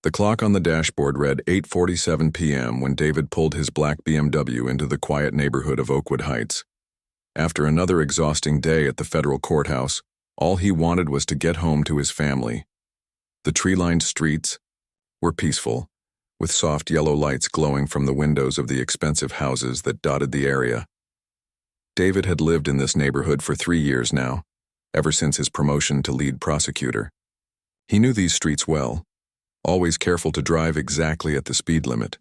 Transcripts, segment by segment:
The clock on the dashboard read 8:47 p.m. when David pulled his black BMW into the quiet neighborhood of Oakwood Heights. After another exhausting day at the federal courthouse, all he wanted was to get home to his family. The tree-lined streets were peaceful, with soft yellow lights glowing from the windows of the expensive houses that dotted the area. David had lived in this neighborhood for 3 years now, ever since his promotion to lead prosecutor. He knew these streets well, always careful to drive exactly at the speed limit.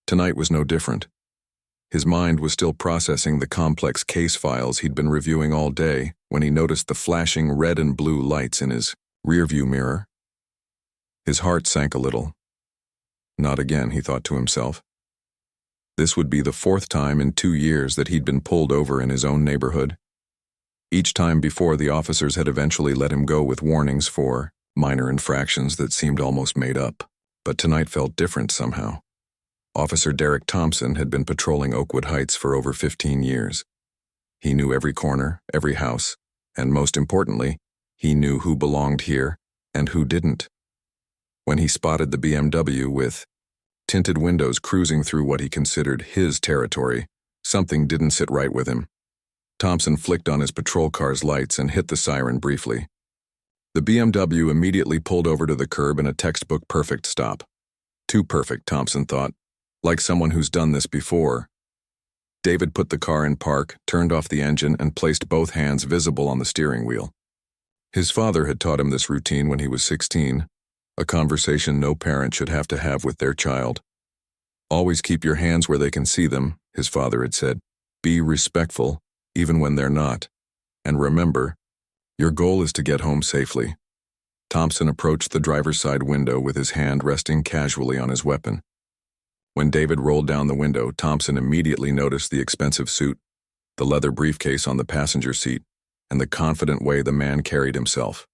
Tonight was no different. His mind was still processing the complex case files he'd been reviewing all day when he noticed the flashing red and blue lights in his rearview mirror. His heart sank a little. Not again, he thought to himself. This would be the 4th time in 2 years that he'd been pulled over in his own neighborhood. Each time before, the officers had eventually let him go with warnings for minor infractions that seemed almost made up, but tonight felt different somehow. Officer Derek Thompson had been patrolling Oakwood Heights for over 15 years. He knew every corner, every house, and most importantly, he knew who belonged here and who didn't. When he spotted the BMW with tinted windows cruising through what he considered his territory, something didn't sit right with him. Thompson flicked on his patrol car's lights and hit the siren briefly. The BMW immediately pulled over to the curb in a textbook perfect stop. Too perfect, Thompson thought, like someone who's done this before. David put the car in park, turned off the engine, and placed both hands visible on the steering wheel. His father had taught him this routine when he was 16, a conversation no parent should have to have with their child. Always keep your hands where they can see them, his father had said. Be respectful, even when they're not. And remember, your goal is to get home safely. Thompson approached the driver's side window with his hand resting casually on his weapon. When David rolled down the window, Thompson immediately noticed the expensive suit, the leather briefcase on the passenger seat, and the confident way the man carried himself.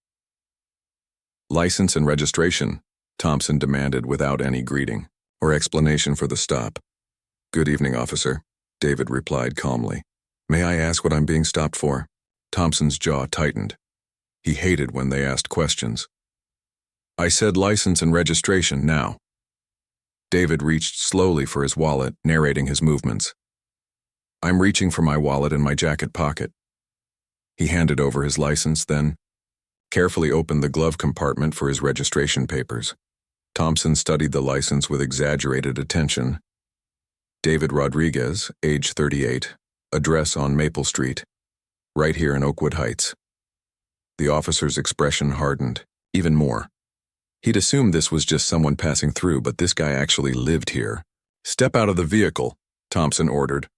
License and registration, Thompson demanded without any greeting or explanation for the stop. Good evening, officer, David replied calmly. May I ask what I'm being stopped for? Thompson's jaw tightened. He hated when they asked questions. I said license and registration now. David reached slowly for his wallet, narrating his movements. I'm reaching for my wallet in my jacket pocket. He handed over his license, then carefully opened the glove compartment for his registration papers. Thompson studied the license with exaggerated attention. David Rodriguez, age 38, address on Maple Street, right here in Oakwood Heights. The officer's expression hardened, even more. He'd assumed this was just someone passing through, but this guy actually lived here. Step out of the vehicle, Thompson ordered.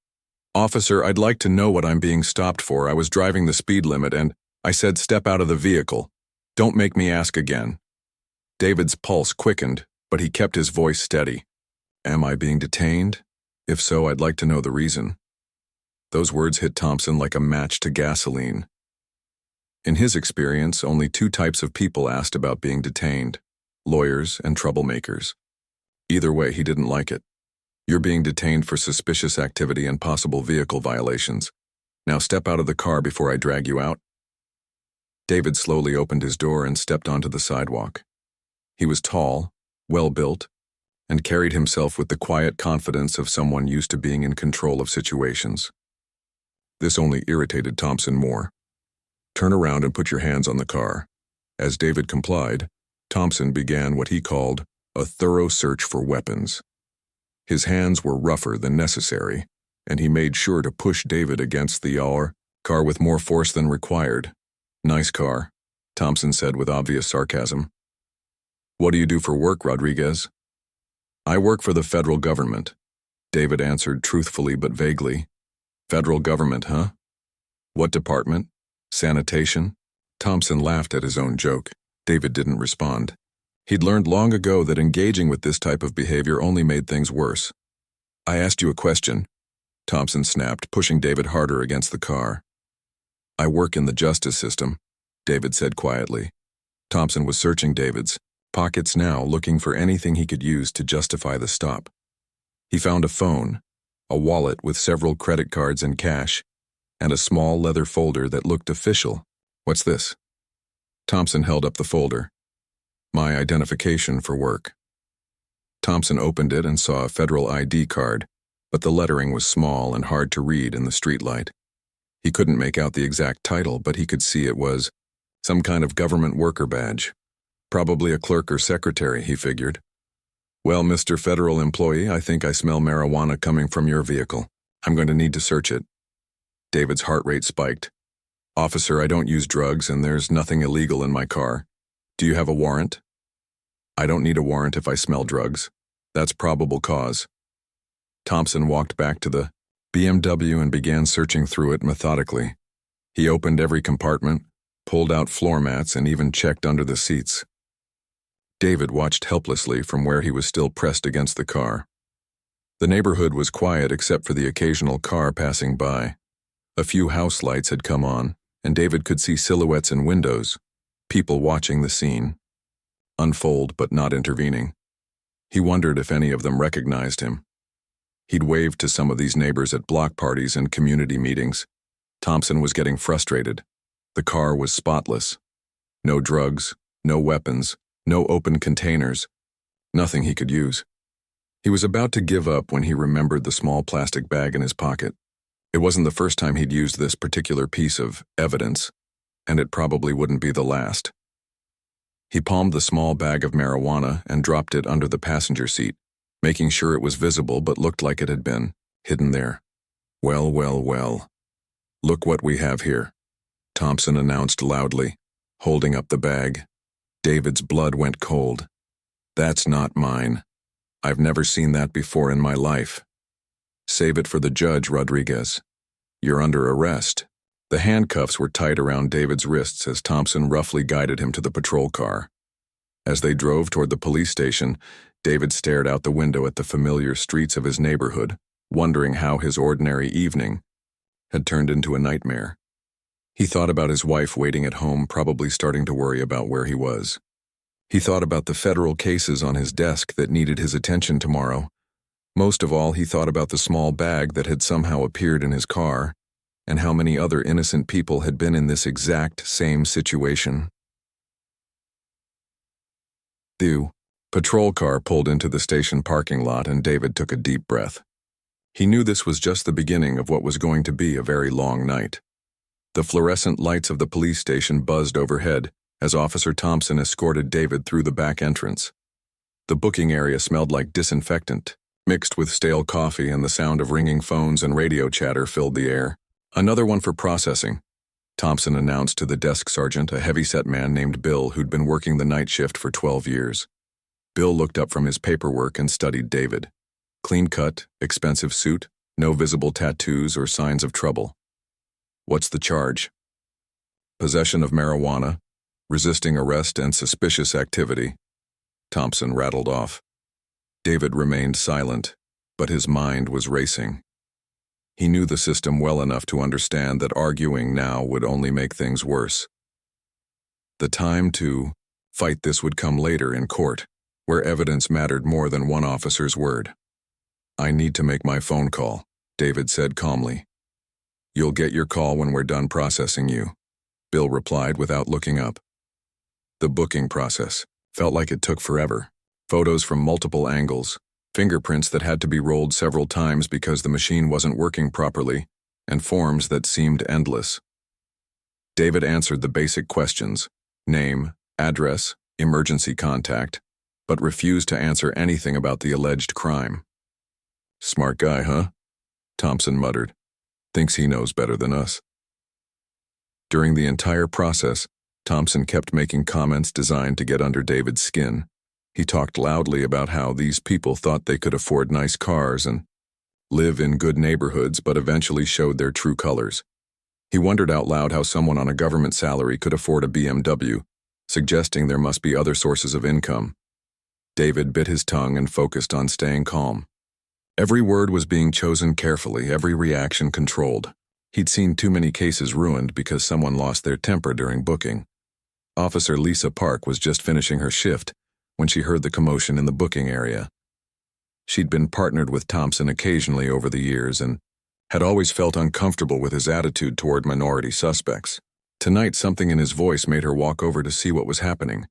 Officer, I'd like to know what I'm being stopped for. I was driving the speed limit and I said step out of the vehicle. Don't make me ask again. David's pulse quickened, but he kept his voice steady. Am I being detained? If so, I'd like to know the reason. Those words hit Thompson like a match to gasoline. In his experience, only 2 types of people asked about being detained: lawyers and troublemakers. Either way, he didn't like it. You're being detained for suspicious activity and possible vehicle violations. Now step out of the car before I drag you out. David slowly opened his door and stepped onto the sidewalk. He was tall, well-built, and carried himself with the quiet confidence of someone used to being in control of situations. This only irritated Thompson more. Turn around and put your hands on the car. As David complied, Thompson began what he called a thorough search for weapons. His hands were rougher than necessary, and he made sure to push David against the car with more force than required. Nice car, Thompson said with obvious sarcasm. What do you do for work, Rodriguez? I work for the federal government, David answered truthfully but vaguely. Federal government, huh? What department? Sanitation? Thompson laughed at his own joke. David didn't respond. He'd learned long ago that engaging with this type of behavior only made things worse. I asked you a question, Thompson snapped, pushing David harder against the car. I work in the justice system, David said quietly. Thompson was searching David's pockets now, looking for anything he could use to justify the stop. He found a phone, a wallet with several credit cards and cash, and a small leather folder that looked official. What's this? Thompson held up the folder. My identification for work, Thompson opened it and saw a federal ID card, but the lettering was small and hard to read in the streetlight. He couldn't make out the exact title, but he could see it was some kind of government worker badge. Probably a clerk or secretary, he figured. Well, Mr. Federal Employee, I think I smell marijuana coming from your vehicle. I'm going to need to search it. David's heart rate spiked. Officer, I don't use drugs and there's nothing illegal in my car. Do you have a warrant? I don't need a warrant if I smell drugs. That's probable cause. Thompson walked back to the BMW and began searching through it methodically. He opened every compartment, pulled out floor mats, and even checked under the seats. David watched helplessly from where he was still pressed against the car. The neighborhood was quiet except for the occasional car passing by. A few house lights had come on, and David could see silhouettes in windows, people watching the scene, unfold but not intervening. He wondered if any of them recognized him. He'd waved to some of these neighbors at block parties and community meetings. Thompson was getting frustrated. The car was spotless. No drugs, no weapons, no open containers, nothing he could use. He was about to give up when he remembered the small plastic bag in his pocket. It wasn't the first time he'd used this particular piece of evidence, and it probably wouldn't be the last. He palmed the small bag of marijuana and dropped it under the passenger seat, making sure it was visible but looked like it had been hidden there. Well, well, well. Look what we have here, Thompson announced loudly, holding up the bag. David's blood went cold. That's not mine. I've never seen that before in my life. Save it for the judge, Rodriguez. You're under arrest. The handcuffs were tight around David's wrists as Thompson roughly guided him to the patrol car. As they drove toward the police station, David stared out the window at the familiar streets of his neighborhood, wondering how his ordinary evening had turned into a nightmare. He thought about his wife waiting at home, probably starting to worry about where he was. He thought about the federal cases on his desk that needed his attention tomorrow. Most of all, he thought about the small bag that had somehow appeared in his car, and how many other innocent people had been in this exact same situation. The patrol car pulled into the station parking lot and David took a deep breath. He knew this was just the beginning of what was going to be a very long night. The fluorescent lights of the police station buzzed overhead as Officer Thompson escorted David through the back entrance. The booking area smelled like disinfectant, mixed with stale coffee, and the sound of ringing phones and radio chatter filled the air. Another one for processing, Thompson announced to the desk sergeant, a heavy-set man named Bill who'd been working the night shift for 12 years. Bill looked up from his paperwork and studied David. Clean-cut, expensive suit, no visible tattoos or signs of trouble. What's the charge? Possession of marijuana, resisting arrest, and suspicious activity, Thompson rattled off. David remained silent, but his mind was racing. He knew the system well enough to understand that arguing now would only make things worse. The time to fight this would come later in court, where evidence mattered more than one officer's word. I need to make my phone call, David said calmly. You'll get your call when we're done processing you, Bill replied without looking up. The booking process felt like it took forever. Photos from multiple angles, fingerprints that had to be rolled several times because the machine wasn't working properly, and forms that seemed endless. David answered the basic questions, name, address, emergency contact, but refused to answer anything about the alleged crime. Smart guy, huh? Thompson muttered. Thinks he knows better than us. During the entire process, Thompson kept making comments designed to get under David's skin. He talked loudly about how these people thought they could afford nice cars and live in good neighborhoods, but eventually showed their true colors. He wondered out loud how someone on a government salary could afford a BMW, suggesting there must be other sources of income. David bit his tongue and focused on staying calm. Every word was being chosen carefully, every reaction controlled. He'd seen too many cases ruined because someone lost their temper during booking. Officer Lisa Park was just finishing her shift when she heard the commotion in the booking area. She'd been partnered with Thompson occasionally over the years and had always felt uncomfortable with his attitude toward minority suspects. Tonight, something in his voice made her walk over to see what was happening.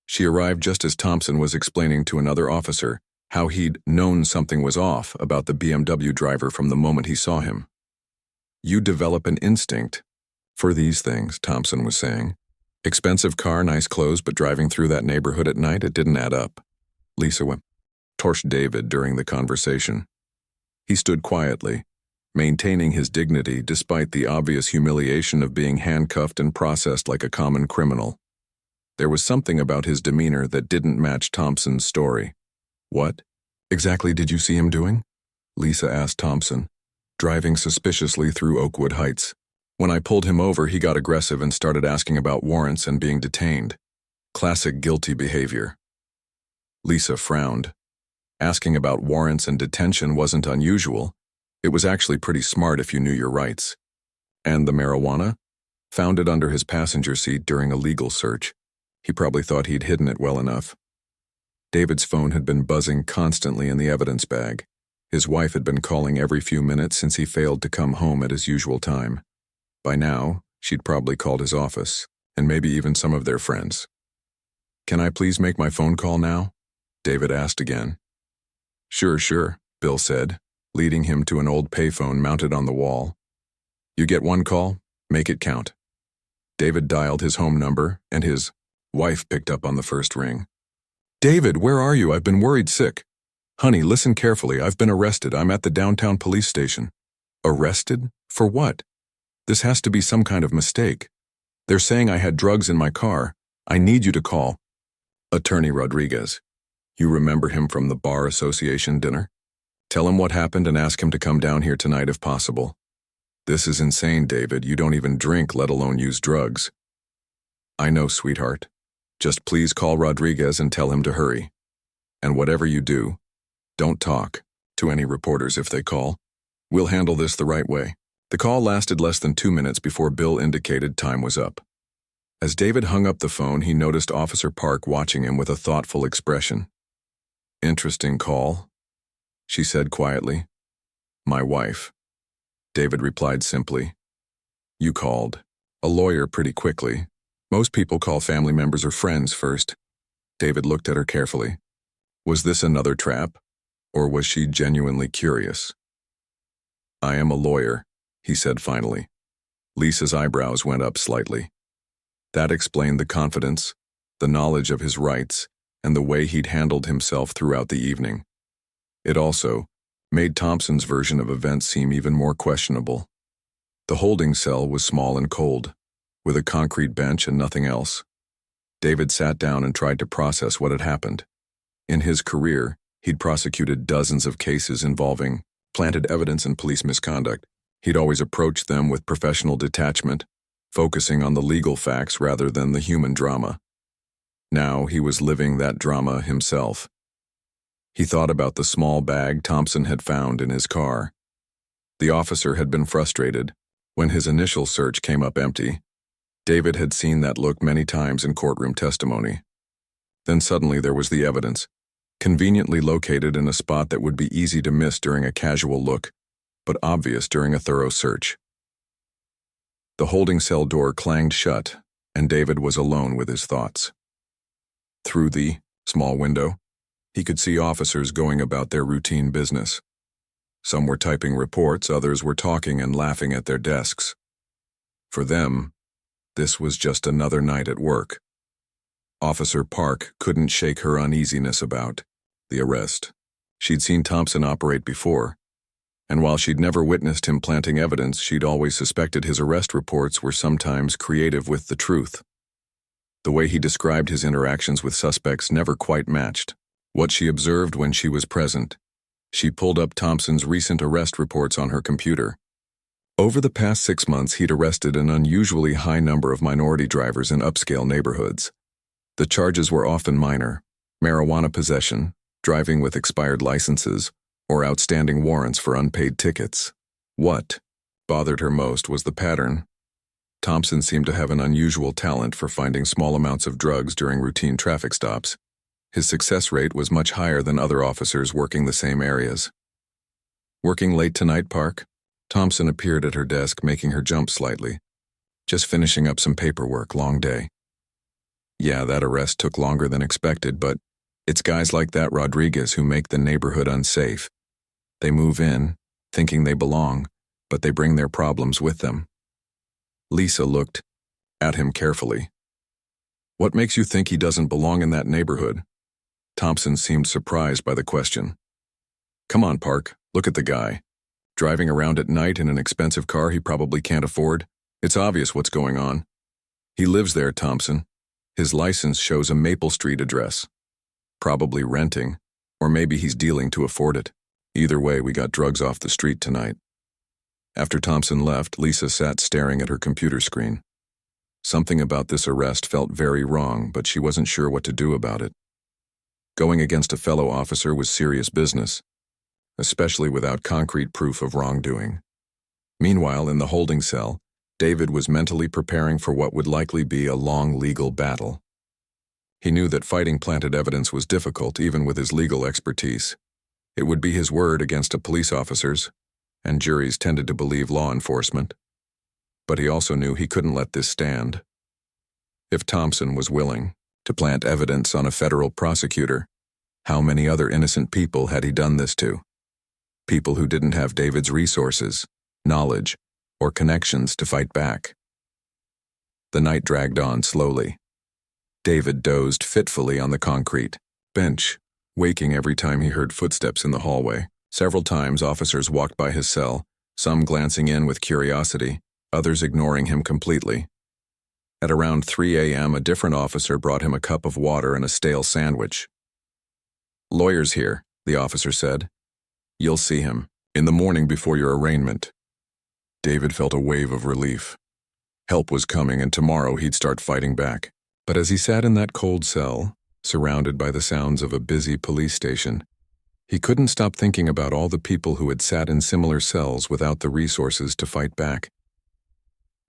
She arrived just as Thompson was explaining to another officer how he'd known something was off about the BMW driver from the moment he saw him. You develop an instinct for these things, Thompson was saying. Expensive car, nice clothes, but driving through that neighborhood at night, it didn't add up. Lisa torched David during the conversation. He stood quietly, maintaining his dignity despite the obvious humiliation of being handcuffed and processed like a common criminal. There was something about his demeanor that didn't match Thompson's story. What exactly did you see him doing? Lisa asked Thompson, driving suspiciously through Oakwood Heights. When I pulled him over, he got aggressive and started asking about warrants and being detained. Classic guilty behavior. Lisa frowned. Asking about warrants and detention wasn't unusual. It was actually pretty smart if you knew your rights. And the marijuana? Found it under his passenger seat during a legal search. He probably thought he'd hidden it well enough. David's phone had been buzzing constantly in the evidence bag. His wife had been calling every few minutes since he failed to come home at his usual time. By now, she'd probably called his office, and maybe even some of their friends. Can I please make my phone call now? David asked again. Sure, Bill said, leading him to an old payphone mounted on the wall. You get one call, make it count. David dialed his home number, and his wife picked up on the first ring. David, where are you? I've been worried sick. Honey, listen carefully. I've been arrested. I'm at the downtown police station. Arrested? For what? This has to be some kind of mistake. They're saying I had drugs in my car. I need you to call. Attorney Rodriguez. You remember him from the Bar Association dinner? Tell him what happened and ask him to come down here tonight if possible. This is insane, David. You don't even drink, let alone use drugs. I know, sweetheart. Just please call Rodriguez and tell him to hurry. And whatever you do, don't talk to any reporters if they call. We'll handle this the right way. The call lasted less than 2 minutes before Bill indicated time was up. As David hung up the phone, he noticed Officer Park watching him with a thoughtful expression. Interesting call, she said quietly. My wife. David replied simply. You called. A lawyer pretty quickly. Most people call family members or friends first. David looked at her carefully. Was this another trap, or was she genuinely curious? I am a lawyer, he said finally. Lisa's eyebrows went up slightly. That explained the confidence, the knowledge of his rights, and the way he'd handled himself throughout the evening. It also made Thompson's version of events seem even more questionable. The holding cell was small and cold, with a concrete bench and nothing else. David sat down and tried to process what had happened. In his career, he'd prosecuted dozens of cases involving planted evidence and police misconduct. He'd always approached them with professional detachment, focusing on the legal facts rather than the human drama. Now he was living that drama himself. He thought about the small bag Thompson had found in his car. The officer had been frustrated when his initial search came up empty. David had seen that look many times in courtroom testimony. Then suddenly there was the evidence, conveniently located in a spot that would be easy to miss during a casual look, but obvious during a thorough search. The holding cell door clanged shut, and David was alone with his thoughts. Through the small window, he could see officers going about their routine business. Some were typing reports, others were talking and laughing at their desks. For them, this was just another night at work. Officer Park couldn't shake her uneasiness about the arrest. She'd seen Thompson operate before, and while she'd never witnessed him planting evidence, she'd always suspected his arrest reports were sometimes creative with the truth. The way he described his interactions with suspects never quite matched what she observed when she was present. She pulled up Thompson's recent arrest reports on her computer. Over the past 6 months, he'd arrested an unusually high number of minority drivers in upscale neighborhoods. The charges were often minor: marijuana possession, driving with expired licenses, or outstanding warrants for unpaid tickets. What bothered her most was the pattern. Thompson seemed to have an unusual talent for finding small amounts of drugs during routine traffic stops. His success rate was much higher than other officers working the same areas. Working late tonight, Park? Thompson appeared at her desk, making her jump slightly. Just finishing up some paperwork, long day. Yeah, that arrest took longer than expected, but It's guys like that Rodriguez who make the neighborhood unsafe. They move in, thinking they belong, but they bring their problems with them. Lisa looked at him carefully. What makes you think he doesn't belong in that neighborhood? Thompson seemed surprised by the question. Come on, Park, look at the guy. Driving around at night in an expensive car he probably can't afford. It's obvious what's going on. He lives there, Thompson. His license shows a Maple Street address. Probably renting, or maybe he's dealing to afford it. Either way, we got drugs off the street tonight. After Thompson left, Lisa sat staring at her computer screen. Something about this arrest felt very wrong, but she wasn't sure what to do about it. Going against a fellow officer was serious business, especially without concrete proof of wrongdoing. Meanwhile, in the holding cell, David was mentally preparing for what would likely be a long legal battle. He knew that fighting planted evidence was difficult, even with his legal expertise. It would be his word against a police officer's, and juries tended to believe law enforcement. But he also knew he couldn't let this stand. If Thompson was willing to plant evidence on a federal prosecutor, how many other innocent people had he done this to? People who didn't have David's resources, knowledge, or connections to fight back. The night dragged on slowly. David dozed fitfully on the concrete bench, waking every time he heard footsteps in the hallway. Several times officers walked by his cell, some glancing in with curiosity, others ignoring him completely. At around 3 a.m., a different officer brought him a cup of water and a stale sandwich. "Lawyer's here," the officer said. "You'll see him in the morning before your arraignment." David felt a wave of relief. Help was coming, and tomorrow he'd start fighting back. But as he sat in that cold cell, surrounded by the sounds of a busy police station, he couldn't stop thinking about all the people who had sat in similar cells without the resources to fight back.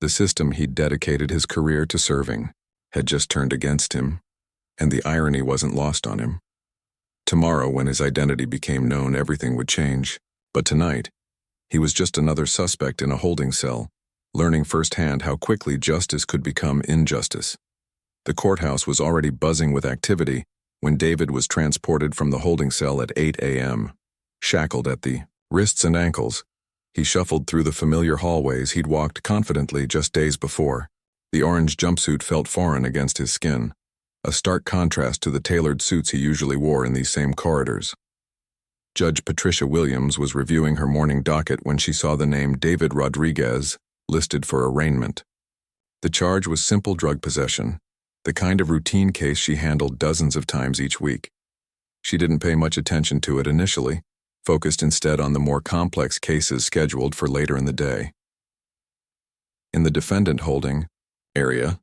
The system he'd dedicated his career to serving had just turned against him, and the irony wasn't lost on him. Tomorrow, when his identity became known, everything would change. But tonight, he was just another suspect in a holding cell, learning firsthand how quickly justice could become injustice. The courthouse was already buzzing with activity when David was transported from the holding cell at 8 a.m. Shackled at the wrists and ankles, he shuffled through the familiar hallways he'd walked confidently just days before. The orange jumpsuit felt foreign against his skin, a stark contrast to the tailored suits he usually wore in these same corridors. Judge Patricia Williams was reviewing her morning docket when she saw the name David Rodriguez listed for arraignment. The charge was simple drug possession, the kind of routine case she handled dozens of times each week. She didn't pay much attention to it initially, focused instead on the more complex cases scheduled for later in the day. In the defendant holding area,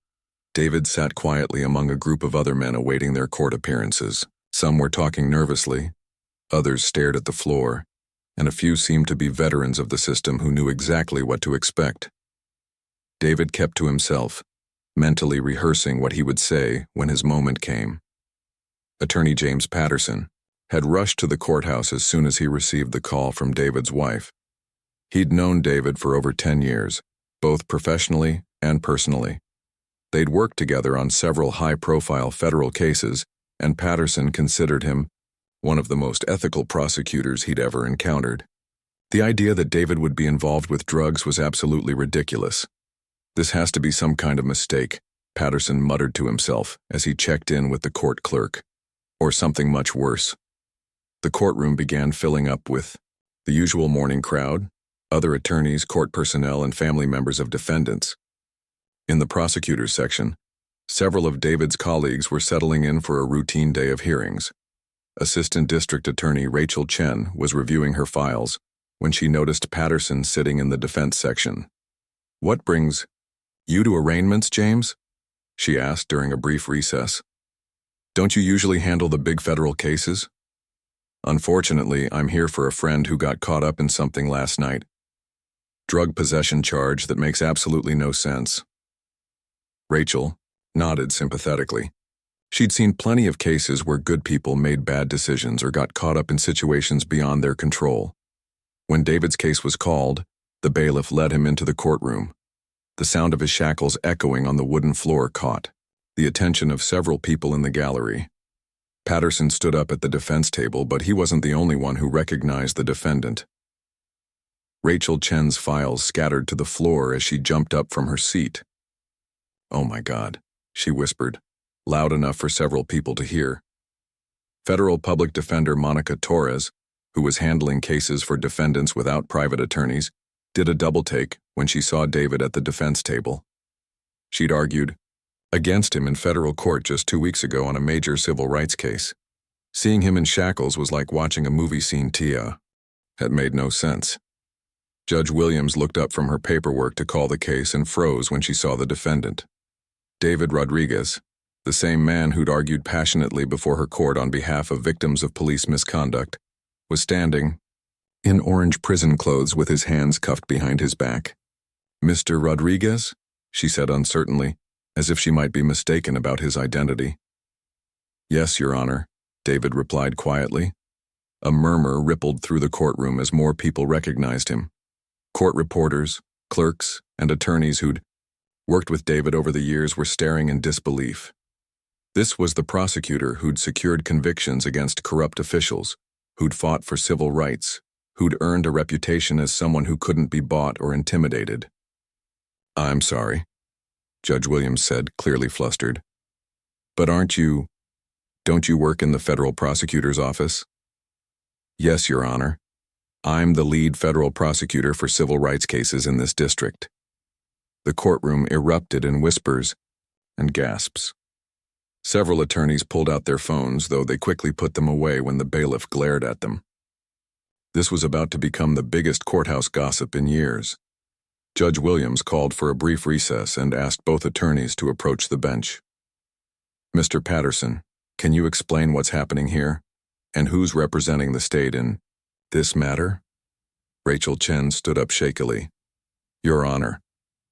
David sat quietly among a group of other men awaiting their court appearances. Some were talking nervously, others stared at the floor, and a few seemed to be veterans of the system who knew exactly what to expect. David kept to himself, mentally rehearsing what he would say when his moment came. Attorney James Patterson had rushed to the courthouse as soon as he received the call from David's wife. He'd known David for over 10 years, both professionally and personally. They'd worked together on several high-profile federal cases, and Patterson considered him one of the most ethical prosecutors he'd ever encountered. The idea that David would be involved with drugs was absolutely ridiculous. "This has to be some kind of mistake," Patterson muttered to himself as he checked in with the court clerk. Or something much worse. The courtroom began filling up with the usual morning crowd, other attorneys, court personnel, and family members of defendants. In the prosecutor's section, several of David's colleagues were settling in for a routine day of hearings. Assistant District Attorney Rachel Chen was reviewing her files when she noticed Patterson sitting in the defense section. "What brings you to arraignments, James?" she asked during a brief recess. "Don't you usually handle the big federal cases?" "Unfortunately, I'm here for a friend who got caught up in something last night. Drug possession charge that makes absolutely no sense." Rachel nodded sympathetically. She'd seen plenty of cases where good people made bad decisions or got caught up in situations beyond their control. When David's case was called, the bailiff led him into the courtroom. The sound of his shackles echoing on the wooden floor caught the attention of several people in the gallery. Patterson stood up at the defense table, but he wasn't the only one who recognized the defendant. Rachel Chen's files scattered to the floor as she jumped up from her seat. "Oh my God," she whispered, loud enough for several people to hear. Federal Public Defender Monica Torres, who was handling cases for defendants without private attorneys, did a double-take when she saw David at the defense table. She'd argued against him in federal court just 2 weeks ago on a major civil rights case. Seeing him in shackles was like watching a movie scene. Tia had made no sense. Judge Williams looked up from her paperwork to call the case and froze when she saw the defendant. David Rodriguez, the same man who'd argued passionately before her court on behalf of victims of police misconduct, was standing in orange prison clothes with his hands cuffed behind his back. "Mr. Rodriguez?" she said uncertainly, as if she might be mistaken about his identity. "Yes, Your Honor," David replied quietly. A murmur rippled through the courtroom as more people recognized him. Court reporters, clerks, and attorneys who'd worked with David over the years were staring in disbelief. This was the prosecutor who'd secured convictions against corrupt officials, who'd fought for civil rights, who'd earned a reputation as someone who couldn't be bought or intimidated. "I'm sorry," Judge Williams said, clearly flustered. "But don't you work in the federal prosecutor's office?" "Yes, Your Honor. I'm the lead federal prosecutor for civil rights cases in this district." The courtroom erupted in whispers and gasps. Several attorneys pulled out their phones, though they quickly put them away when the bailiff glared at them. This was about to become the biggest courthouse gossip in years. Judge Williams called for a brief recess and asked both attorneys to approach the bench. "Mr. Patterson, can you explain what's happening here? And who's representing the state in this matter?" Rachel Chen stood up shakily. "Your Honor,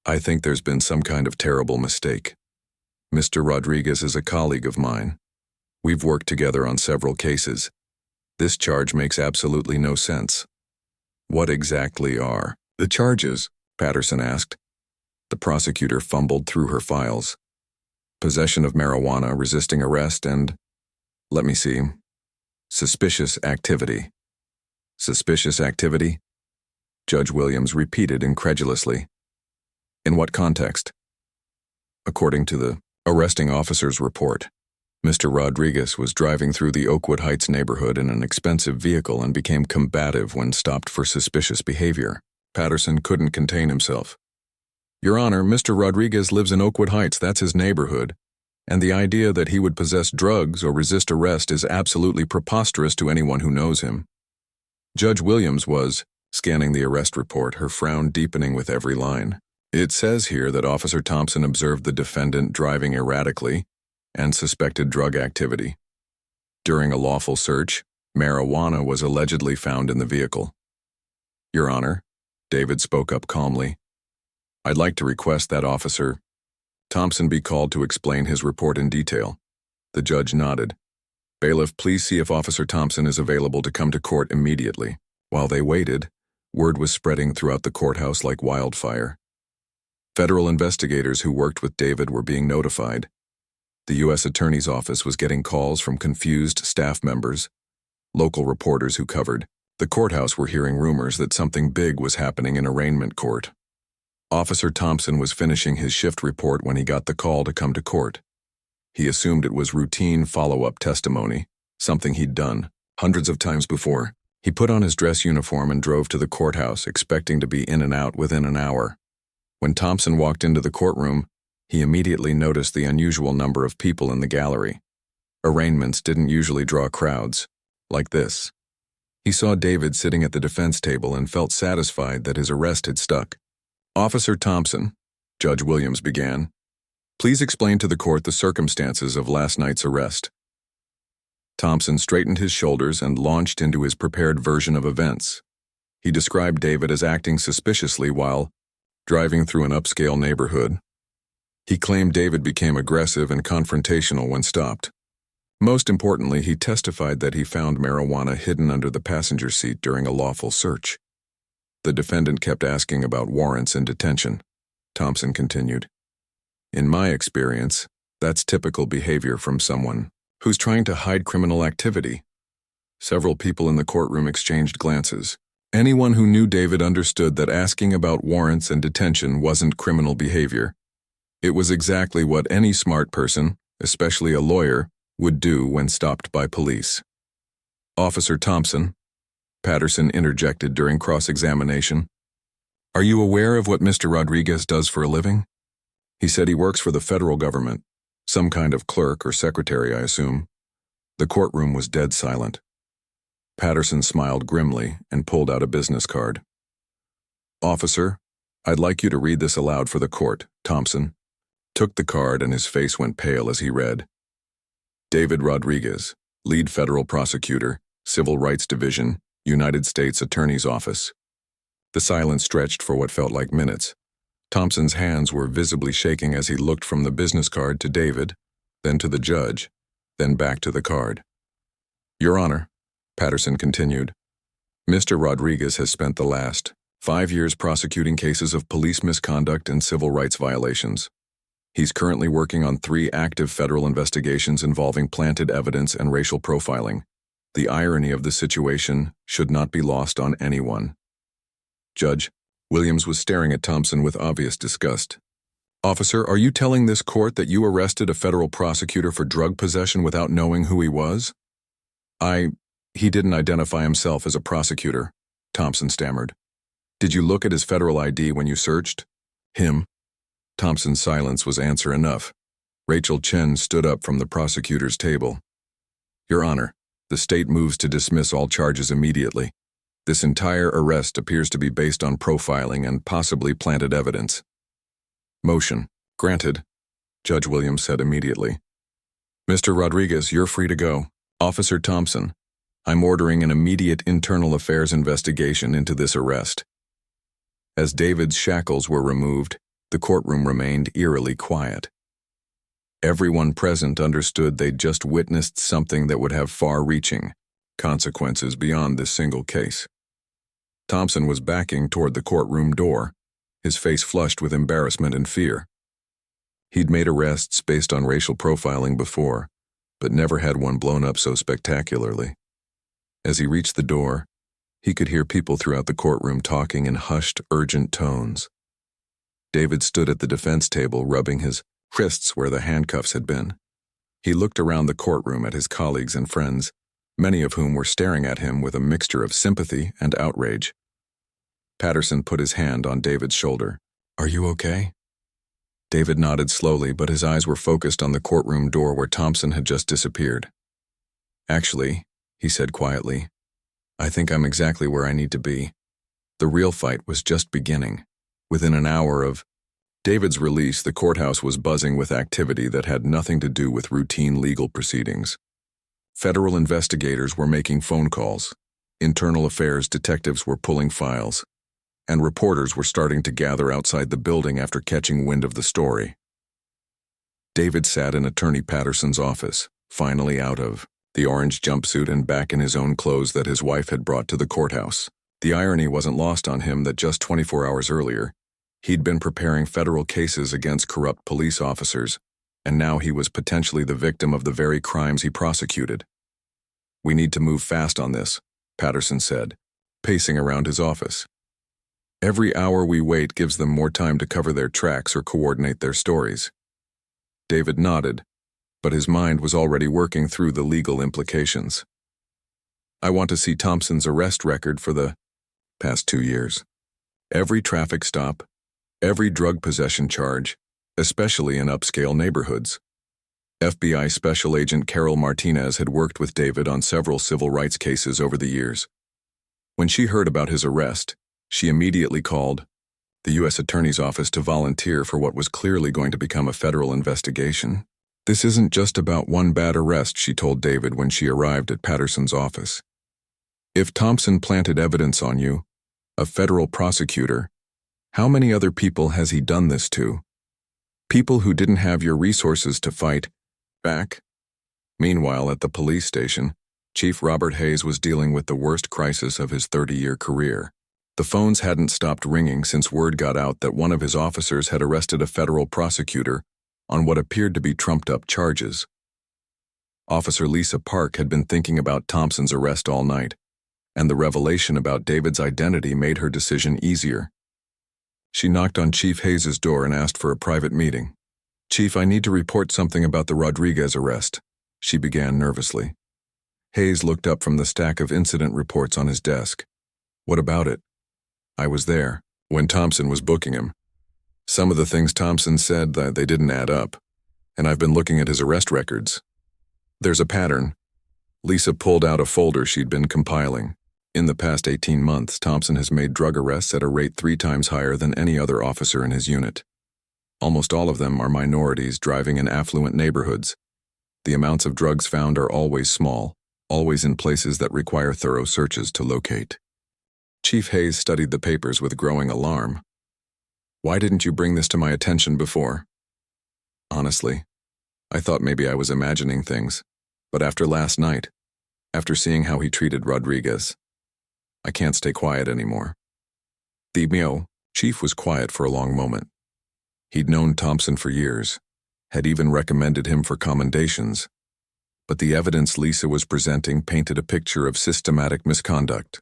I think there's been some kind of terrible mistake. Mr. Rodriguez is a colleague of mine. We've worked together on several cases. This charge makes absolutely no sense." "What exactly are the charges?" Patterson asked. The prosecutor fumbled through her files. "Possession of marijuana, resisting arrest, and, let me see, suspicious activity." "Suspicious activity?" Judge Williams repeated incredulously. "In what context?" "According to the arresting officer's report, Mr. Rodriguez was driving through the Oakwood Heights neighborhood in an expensive vehicle and became combative when stopped for suspicious behavior." Patterson couldn't contain himself. "Your Honor, Mr. Rodriguez lives in Oakwood Heights, that's his neighborhood, and the idea that he would possess drugs or resist arrest is absolutely preposterous to anyone who knows him." Judge Williams was scanning the arrest report, her frown deepening with every line. "It says here that Officer Thompson observed the defendant driving erratically and suspected drug activity. During a lawful search, marijuana was allegedly found in the vehicle." "Your Honor," David spoke up calmly, "I'd like to request that Officer Thompson be called to explain his report in detail." The judge nodded. "Bailiff, please see if Officer Thompson is available to come to court immediately." While they waited, word was spreading throughout the courthouse like wildfire. Federal investigators who worked with David were being notified. The U.S. Attorney's Office was getting calls from confused staff members. Local reporters who covered the courthouse were hearing rumors that something big was happening in arraignment court. Officer Thompson was finishing his shift report when he got the call to come to court. He assumed it was routine follow-up testimony, something he'd done hundreds of times before. He put on his dress uniform and drove to the courthouse, expecting to be in and out within an hour. When Thompson walked into the courtroom, he immediately noticed the unusual number of people in the gallery. Arraignments didn't usually draw crowds like this. He saw David sitting at the defense table and felt satisfied that his arrest had stuck. "Officer Thompson," Judge Williams began, "please explain to the court the circumstances of last night's arrest." Thompson straightened his shoulders and launched into his prepared version of events. He described David as acting suspiciously while driving through an upscale neighborhood. He claimed David became aggressive and confrontational when stopped. Most importantly, he testified that he found marijuana hidden under the passenger seat during a lawful search. The defendant kept asking about warrants and detention. Thompson continued, "In my experience, that's typical behavior from someone Who's trying to hide criminal activity? Several people in the courtroom exchanged glances. Anyone who knew David understood that asking about warrants and detention wasn't criminal behavior. It was exactly what any smart person, especially a lawyer, would do when stopped by police. Officer Thompson, Patterson interjected during cross-examination. Are you aware of what Mr. Rodriguez does for a living? He said he works for the federal government, some kind of clerk or secretary, I assume. The courtroom was dead silent. Patterson smiled grimly and pulled out a business card. Officer, I'd like you to read this aloud for the court, Thompson. Took the card and his face went pale as he read. David Rodriguez, Lead Federal Prosecutor, Civil Rights Division, United States Attorney's Office. The silence stretched for what felt like minutes. Thompson's hands were visibly shaking as he looked from the business card to David, then to the judge, then back to the card. Your Honor, Patterson continued, Mr. Rodriguez has spent the last 5 years prosecuting cases of police misconduct and civil rights violations. He's currently working on 3 active federal investigations involving planted evidence and racial profiling. The irony of the situation should not be lost on anyone. Judge Williams was staring at Thompson with obvious disgust. Officer, are you telling this court that you arrested a federal prosecutor for drug possession without knowing who he was? He didn't identify himself as a prosecutor, Thompson stammered. Did you look at his federal ID when you searched? Him? Thompson's silence was answer enough. Rachel Chen stood up from the prosecutor's table. Your Honor, the state moves to dismiss all charges immediately. This entire arrest appears to be based on profiling and possibly planted evidence. Motion. Granted, Judge Williams said immediately. Mr. Rodriguez, you're free to go. Officer Thompson, I'm ordering an immediate internal affairs investigation into this arrest. As David's shackles were removed, the courtroom remained eerily quiet. Everyone present understood they'd just witnessed something that would have far-reaching consequences beyond this single case. Thompson was backing toward the courtroom door, his face flushed with embarrassment and fear. He'd made arrests based on racial profiling before, but never had one blown up so spectacularly. As he reached the door, he could hear people throughout the courtroom talking in hushed, urgent tones. David stood at the defense table, rubbing his wrists where the handcuffs had been. He looked around the courtroom at his colleagues and friends, many of whom were staring at him with a mixture of sympathy and outrage. Patterson put his hand on David's shoulder. Are you okay? David nodded slowly, but his eyes were focused on the courtroom door where Thompson had just disappeared. Actually, he said quietly, I think I'm exactly where I need to be. The real fight was just beginning. Within an hour of David's release, the courthouse was buzzing with activity that had nothing to do with routine legal proceedings. Federal investigators were making phone calls, internal affairs detectives were pulling files, and reporters were starting to gather outside the building after catching wind of the story. David sat in Attorney Patterson's office, finally out of the orange jumpsuit and back in his own clothes that his wife had brought to the courthouse. The irony wasn't lost on him that just 24 hours earlier, he'd been preparing federal cases against corrupt police officers, and now he was potentially the victim of the very crimes he prosecuted. We need to move fast on this, Patterson said, pacing around his office. Every hour we wait gives them more time to cover their tracks or coordinate their stories. David nodded, but his mind was already working through the legal implications. I want to see Thompson's arrest record for the past 2 years. Every traffic stop, every drug possession charge, especially in upscale neighborhoods. FBI Special Agent Carol Martinez had worked with David on several civil rights cases over the years. When she heard about his arrest, she immediately called the U.S. Attorney's Office to volunteer for what was clearly going to become a federal investigation. This isn't just about one bad arrest, she told David when she arrived at Patterson's office. If Thompson planted evidence on you, a federal prosecutor, how many other people has he done this to? People who didn't have your resources to fight back? Meanwhile, at the police station, Chief Robert Hayes was dealing with the worst crisis of his 30-year career. The phones hadn't stopped ringing since word got out that one of his officers had arrested a federal prosecutor on what appeared to be trumped-up charges. Officer Lisa Park had been thinking about Thompson's arrest all night, and the revelation about David's identity made her decision easier. She knocked on Chief Hayes' door and asked for a private meeting. "Chief, I need to report something about the Rodriguez arrest," she began nervously. Hayes looked up from the stack of incident reports on his desk. "What about it?" "I was there when Thompson was booking him. Some of the things Thompson said, that they didn't add up, and I've been looking at his arrest records. There's a pattern." Lisa pulled out a folder she'd been compiling. In the past 18 months, Thompson has made drug arrests at a rate 3 times higher than any other officer in his unit. Almost all of them are minorities driving in affluent neighborhoods. The amounts of drugs found are always small, always in places that require thorough searches to locate. Chief Hayes studied the papers with growing alarm. "Why didn't you bring this to my attention before?" "Honestly, I thought maybe I was imagining things, but after last night, after seeing how he treated Rodriguez, I can't stay quiet anymore." The Chief was quiet for a long moment. He'd known Thompson for years, had even recommended him for commendations, but the evidence Lisa was presenting painted a picture of systematic misconduct.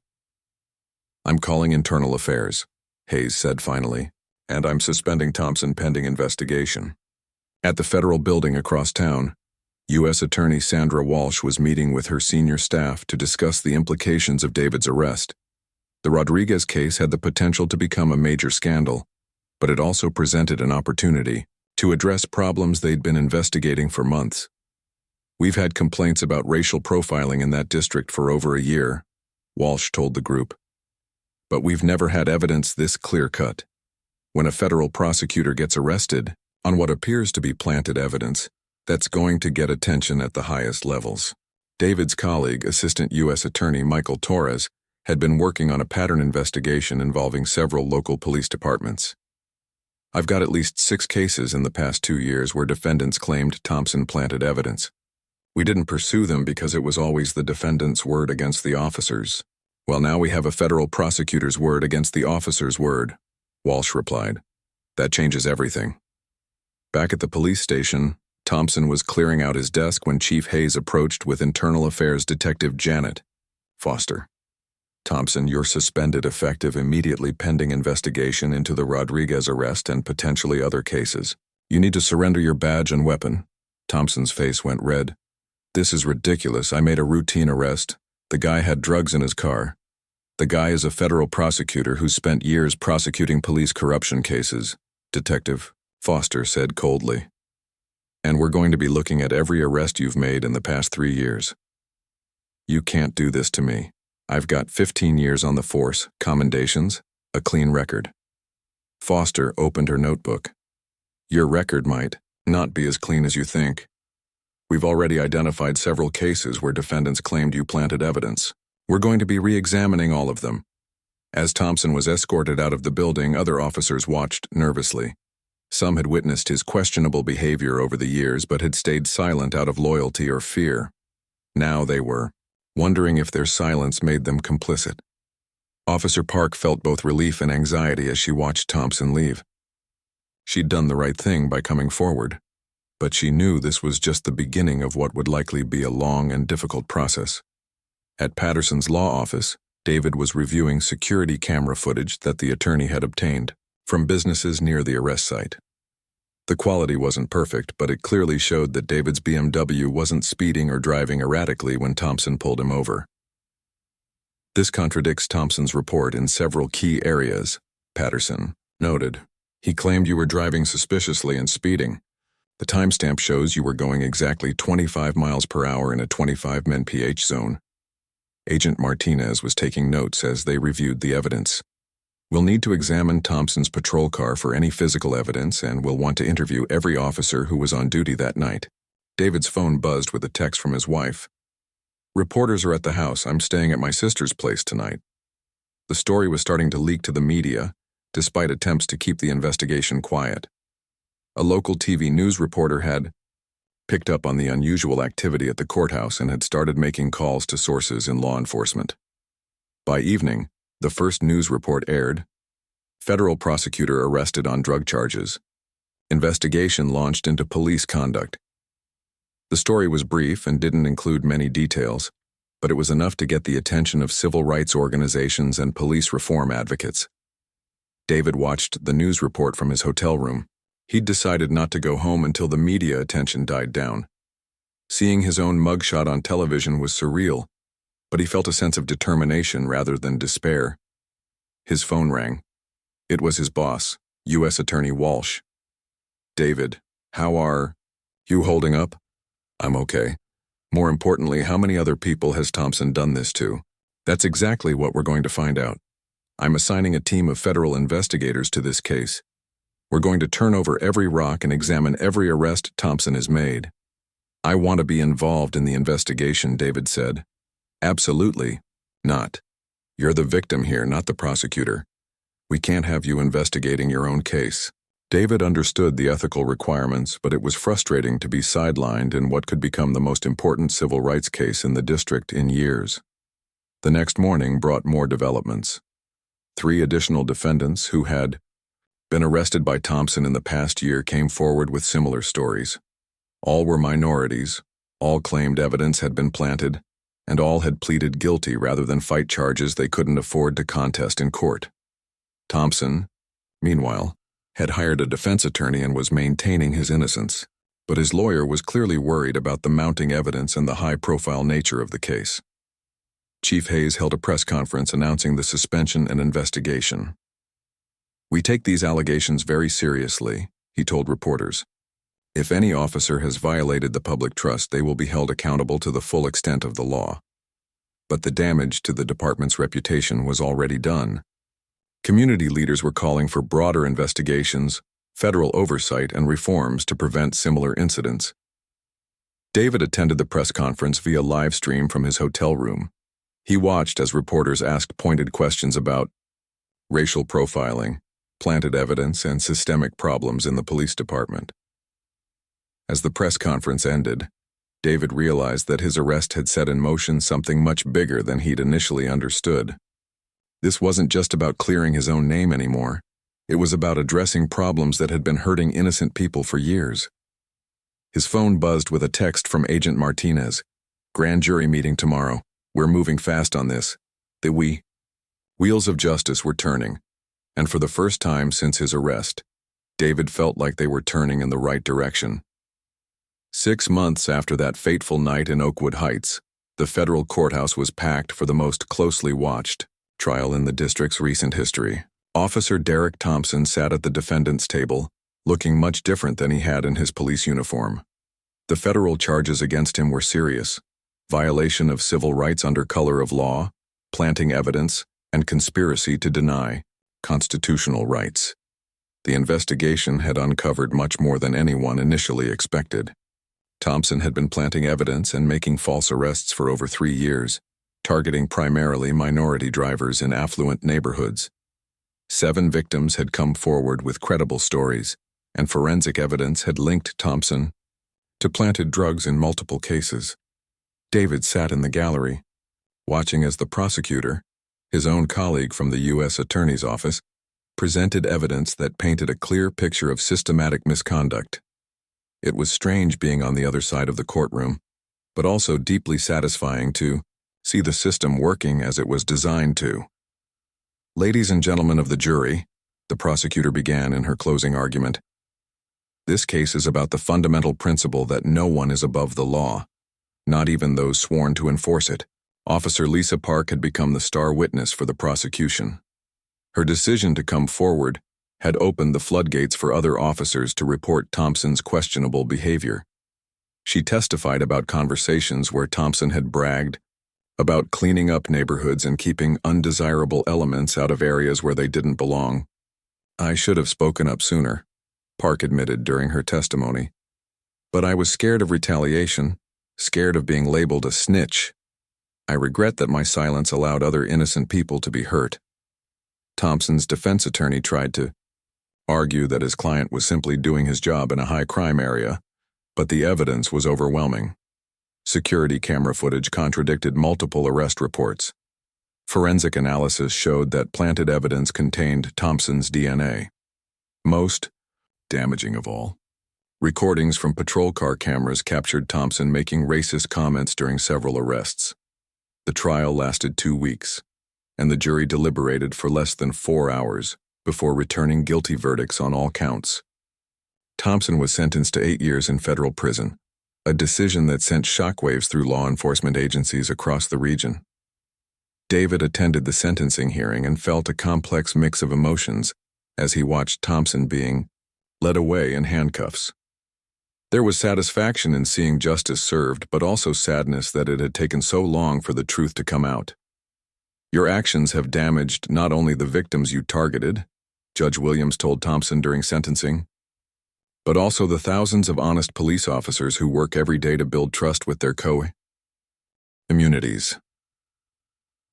"I'm calling internal affairs," Hayes said finally, "and I'm suspending Thompson pending investigation." At the federal building across town, U.S. Attorney Sandra Walsh was meeting with her senior staff to discuss the implications of David's arrest. The Rodriguez case had the potential to become a major scandal, but it also presented an opportunity to address problems they'd been investigating for months. "We've had complaints about racial profiling in that district for over a year," Walsh told the group. "But we've never had evidence this clear-cut. When a federal prosecutor gets arrested on what appears to be planted evidence, that's going to get attention at the highest levels." David's colleague, Assistant U.S. Attorney Michael Torres, had been working on a pattern investigation involving several local police departments. "I've got at least 6 cases in the past 2 years where defendants claimed Thompson planted evidence. We didn't pursue them because it was always the defendant's word against the officer's. Well, now we have a federal prosecutor's word against the officer's word," Walsh replied. "That changes everything." Back at the police station, Thompson was clearing out his desk when Chief Hayes approached with Internal Affairs Detective Janet Foster. "Thompson, you're suspended effective immediately pending investigation into the Rodriguez arrest and potentially other cases. You need to surrender your badge and weapon." Thompson's face went red. "This is ridiculous. I made a routine arrest. The guy had drugs in his car. The guy is a federal prosecutor who's spent years prosecuting police corruption cases," Detective Foster said coldly. "And we're going to be looking at every arrest you've made in the past 3 years. You can't do this to me. I've got 15 years on the force, commendations, a clean record." Foster opened her notebook. "Your record might not be as clean as you think. We've already identified several cases where defendants claimed you planted evidence. We're going to be re-examining all of them." As Thompson was escorted out of the building, other officers watched nervously. Some had witnessed his questionable behavior over the years but had stayed silent out of loyalty or fear. Now they were wondering if their silence made them complicit. Officer Park felt both relief and anxiety as she watched Thompson leave. She'd done the right thing by coming forward, but she knew this was just the beginning of what would likely be a long and difficult process. At Patterson's law office, David was reviewing security camera footage that the attorney had obtained from businesses near the arrest site. The quality wasn't perfect, but it clearly showed that David's BMW wasn't speeding or driving erratically when Thompson pulled him over. "This contradicts Thompson's report in several key areas," Patterson noted. "He claimed you were driving suspiciously and speeding. The timestamp shows you were going exactly 25 miles per hour in a 25 mph zone." Agent Martinez was taking notes as they reviewed the evidence. "We'll need to examine Thompson's patrol car for any physical evidence, and we'll want to interview every officer who was on duty that night." David's phone buzzed with a text from his wife. "Reporters are at the house. I'm staying at my sister's place tonight." The story was starting to leak to the media, despite attempts to keep the investigation quiet. A local TV news reporter had picked up on the unusual activity at the courthouse and had started making calls to sources in law enforcement. By evening, the first news report aired. Federal prosecutor arrested on drug charges. Investigation launched into police conduct. The story was brief and didn't include many details, but it was enough to get the attention of civil rights organizations and police reform advocates. David watched the news report from his hotel room. He'd decided not to go home until the media attention died down. Seeing his own mugshot on television was surreal, but he felt a sense of determination rather than despair. His phone rang. It was his boss, U.S. Attorney Walsh. "David, how are you holding up?" "I'm okay. More importantly, how many other people has Thompson done this to?" "That's exactly what we're going to find out. I'm assigning a team of federal investigators to this case. We're going to turn over every rock and examine every arrest Thompson has made." "I want to be involved in the investigation," David said. "Absolutely not. You're the victim here, not the prosecutor. We can't have you investigating your own case." David understood the ethical requirements, but it was frustrating to be sidelined in what could become the most important civil rights case in the district in years. The next morning brought more developments. 3 additional defendants who had been arrested by Thompson in the past year came forward with similar stories. All were minorities, all claimed evidence had been planted, and all had pleaded guilty rather than fight charges they couldn't afford to contest in court. Thompson, meanwhile, had hired a defense attorney and was maintaining his innocence, but his lawyer was clearly worried about the mounting evidence and the high-profile nature of the case. Chief Hayes held a press conference announcing the suspension and investigation. "We take these allegations very seriously," he told reporters. "If any officer has violated the public trust, they will be held accountable to the full extent of the law." But the damage to the department's reputation was already done. Community leaders were calling for broader investigations, federal oversight, and reforms to prevent similar incidents. David attended the press conference via live stream from his hotel room. He watched as reporters asked pointed questions about racial profiling, planted evidence, and systemic problems in the police department. As the press conference ended, David realized that his arrest had set in motion something much bigger than he'd initially understood. This wasn't just about clearing his own name anymore. It was about addressing problems that had been hurting innocent people for years. His phone buzzed with a text from Agent Martinez. "Grand jury meeting tomorrow. We're moving fast on this." The wheels of justice were turning, and for the first time since his arrest, David felt like they were turning in the right direction. 6 months after that fateful night in Oakwood Heights, the federal courthouse was packed for the most closely watched trial in the district's recent history. Officer Derek Thompson sat at the defendant's table, looking much different than he had in his police uniform. The federal charges against him were serious: violation of civil rights under color of law, planting evidence, and conspiracy to deny constitutional rights. The investigation had uncovered much more than anyone initially expected. Thompson had been planting evidence and making false arrests for over 3 years, targeting primarily minority drivers in affluent neighborhoods. 7 victims had come forward with credible stories, and forensic evidence had linked Thompson to planted drugs in multiple cases. David sat in the gallery, watching as the prosecutor, his own colleague from the U.S. Attorney's Office, presented evidence that painted a clear picture of systematic misconduct. It was strange being on the other side of the courtroom, but also deeply satisfying to see the system working as it was designed to. "Ladies and gentlemen of the jury," the prosecutor began in her closing argument, "this case is about the fundamental principle that no one is above the law, not even those sworn to enforce it." Officer Lisa Park had become the star witness for the prosecution. Her decision to come forward had opened the floodgates for other officers to report Thompson's questionable behavior. She testified about conversations where Thompson had bragged about cleaning up neighborhoods and keeping undesirable elements out of areas where they didn't belong. "I should have spoken up sooner," Park admitted during her testimony. "But I was scared of retaliation, scared of being labeled a snitch. I regret that my silence allowed other innocent people to be hurt." Thompson's defense attorney tried to argue that his client was simply doing his job in a high-crime area, but the evidence was overwhelming. Security camera footage contradicted multiple arrest reports. Forensic analysis showed that planted evidence contained Thompson's DNA. Most damaging of all, Recordings from patrol car cameras captured Thompson making racist comments during several arrests. The trial lasted 2 weeks, and the jury deliberated for less than 4 hours before returning guilty verdicts on all counts. Thompson was sentenced to 8 years in federal prison, a decision that sent shockwaves through law enforcement agencies across the region. David attended the sentencing hearing and felt a complex mix of emotions as he watched Thompson being led away in handcuffs. There was satisfaction in seeing justice served, but also sadness that it had taken so long for the truth to come out. "Your actions have damaged not only the victims you targeted," Judge Williams told Thompson during sentencing, "but also the thousands of honest police officers who work every day to build trust with their communities."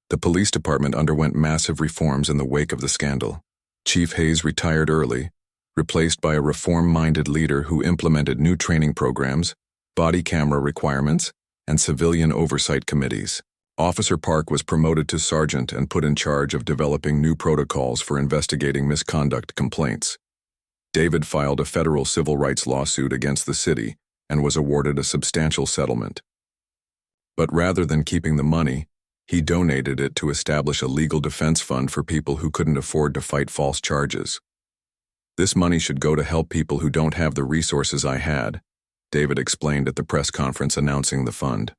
The police department underwent massive reforms in the wake of the scandal. Chief Hayes retired early, replaced by a reform-minded leader who implemented new training programs, body camera requirements, and civilian oversight committees. Officer Park was promoted to sergeant and put in charge of developing new protocols for investigating misconduct complaints. David filed a federal civil rights lawsuit against the city and was awarded a substantial settlement. But rather than keeping the money, he donated it to establish a legal defense fund for people who couldn't afford to fight false charges. "This money should go to help people who don't have the resources I had," David explained at the press conference announcing the fund.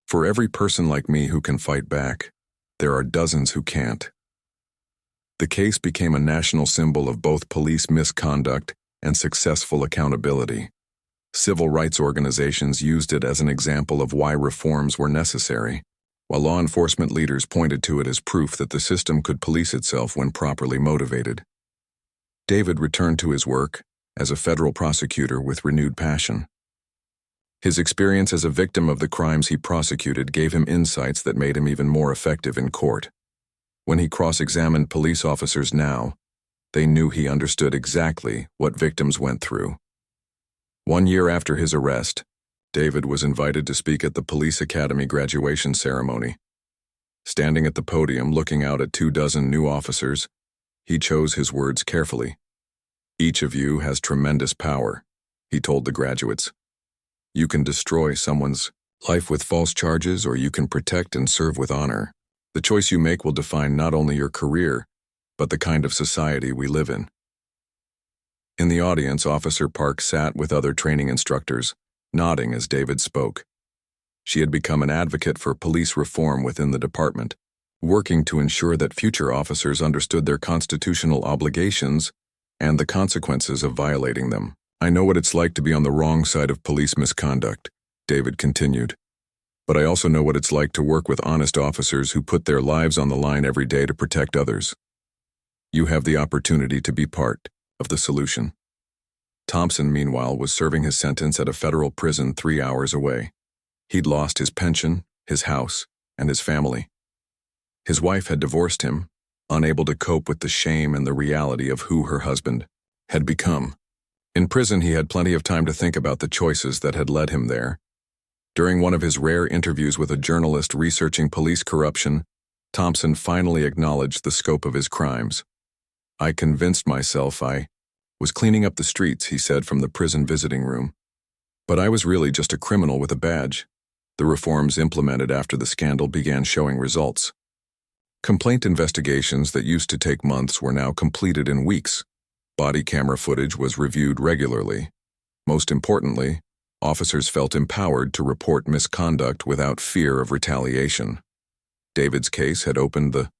"For every person like me who can fight back, there are dozens who can't." The case became a national symbol of both police misconduct and successful accountability. Civil rights organizations used it as an example of why reforms were necessary, while law enforcement leaders pointed to it as proof that the system could police itself when properly motivated. David returned to his work as a federal prosecutor with renewed passion. His experience as a victim of the crimes he prosecuted gave him insights that made him even more effective in court. When he cross-examined police officers now, they knew he understood exactly what victims went through. 1 year after his arrest, David was invited to speak at the Police Academy graduation ceremony. Standing at the podium looking out at 24 new officers, he chose his words carefully. "Each of you has tremendous power," he told the graduates. "You can destroy someone's life with false charges, or you can protect and serve with honor. The choice you make will define not only your career, but the kind of society we live in." In the audience, Officer Park sat with other training instructors, nodding as David spoke. She had become an advocate for police reform within the department, working to ensure that future officers understood their constitutional obligations and the consequences of violating them. "I know what it's like to be on the wrong side of police misconduct," David continued. "But I also know what it's like to work with honest officers who put their lives on the line every day to protect others. You have the opportunity to be part of the solution." Thompson, meanwhile, was serving his sentence at a federal prison 3 hours away. He'd lost his pension, his house, and his family. His wife had divorced him, unable to cope with the shame and the reality of who her husband had become. In prison, he had plenty of time to think about the choices that had led him there. During one of his rare interviews with a journalist researching police corruption, Thompson finally acknowledged the scope of his crimes. "I convinced myself I was cleaning up the streets," he said from the prison visiting room. "But I was really just a criminal with a badge." The reforms implemented after the scandal began showing results. Complaint investigations that used to take months were now completed in weeks. Body camera footage was reviewed regularly. Most importantly, officers felt empowered to report misconduct without fear of retaliation. David's case had opened the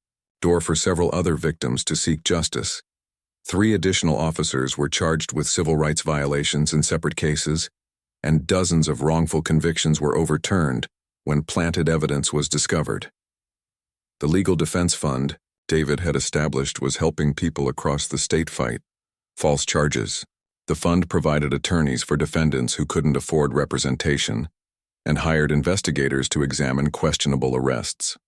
door for several other victims to seek justice. 3 additional officers were charged with civil rights violations in separate cases, and dozens of wrongful convictions were overturned when planted evidence was discovered. The legal defense fund David had established was helping people across the state fight false charges. The fund provided attorneys for defendants who couldn't afford representation and hired investigators to examine questionable arrests.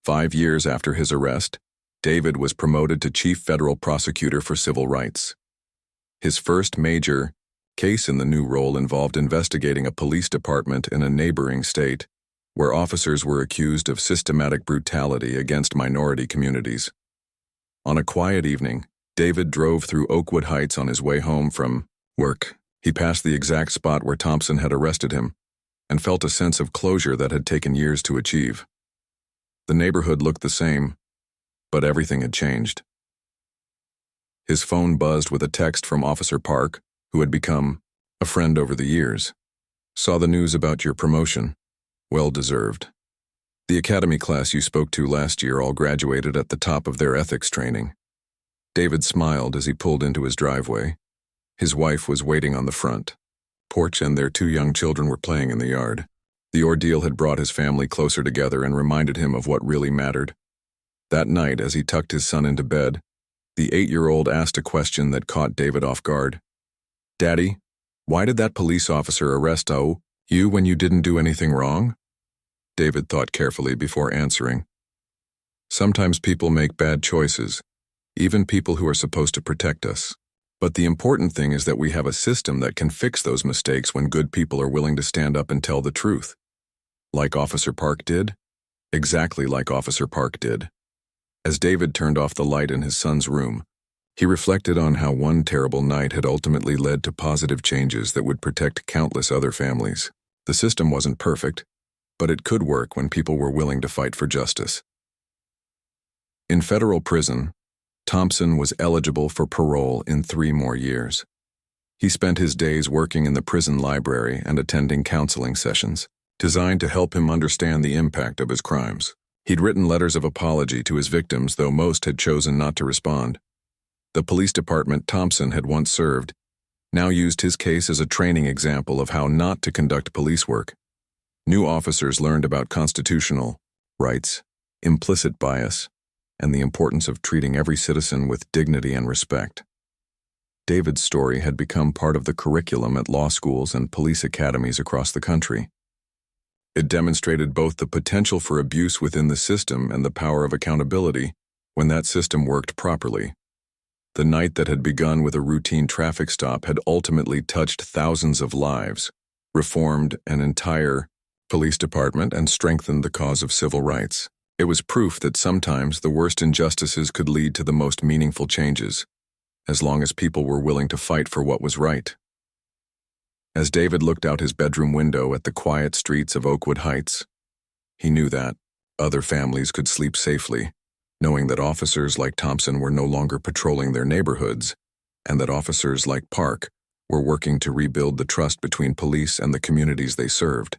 5 years after his arrest, David was promoted to chief federal prosecutor for civil rights. His first major case in the new role involved investigating a police department in a neighboring state where officers were accused of systematic brutality against minority communities. On a quiet evening, David drove through Oakwood Heights on his way home from Work. He passed the exact spot where Thompson had arrested him and felt a sense of closure that had taken years to achieve. The neighborhood looked the same, but everything had changed. His phone buzzed with a text from Officer Park, who had become a friend over the years. Saw the news about your promotion. Well deserved. The academy class you spoke to last year all graduated at the top of their ethics training. David smiled as he pulled into his driveway. His wife was waiting on the front porch and their 2 young children were playing in the yard. The ordeal had brought his family closer together and reminded him of what really mattered. That night, as he tucked his son into bed, the 8-year-old asked a question that caught David off guard. "Daddy, why did that police officer arrest you when you didn't do anything wrong?" David thought carefully before answering. Sometimes people make bad choices, even people who are supposed to protect us. But the important thing is that we have a system that can fix those mistakes when good people are willing to stand up and tell the truth. Like Officer Park did? Exactly like Officer Park did. As David turned off the light in his son's room, he reflected on how one terrible night had ultimately led to positive changes that would protect countless other families. The system wasn't perfect, but it could work when people were willing to fight for justice. In federal prison, Thompson was eligible for parole in 3 more years. He spent his days working in the prison library and attending counseling sessions, designed to help him understand the impact of his crimes. He'd written letters of apology to his victims, though most had chosen not to respond. The police department Thompson had once served now used his case as a training example of how not to conduct police work. New officers learned about constitutional rights, implicit bias, and the importance of treating every citizen with dignity and respect. David's story had become part of the curriculum at law schools and police academies across the country. It demonstrated both the potential for abuse within the system and the power of accountability when that system worked properly. The night that had begun with a routine traffic stop had ultimately touched thousands of lives, reformed an entire police department, and strengthened the cause of civil rights. It was proof that sometimes the worst injustices could lead to the most meaningful changes, as long as people were willing to fight for what was right. As David looked out his bedroom window at the quiet streets of Oakwood Heights, he knew that other families could sleep safely, knowing that officers like Thompson were no longer patrolling their neighborhoods, and that officers like Park were working to rebuild the trust between police and the communities they served.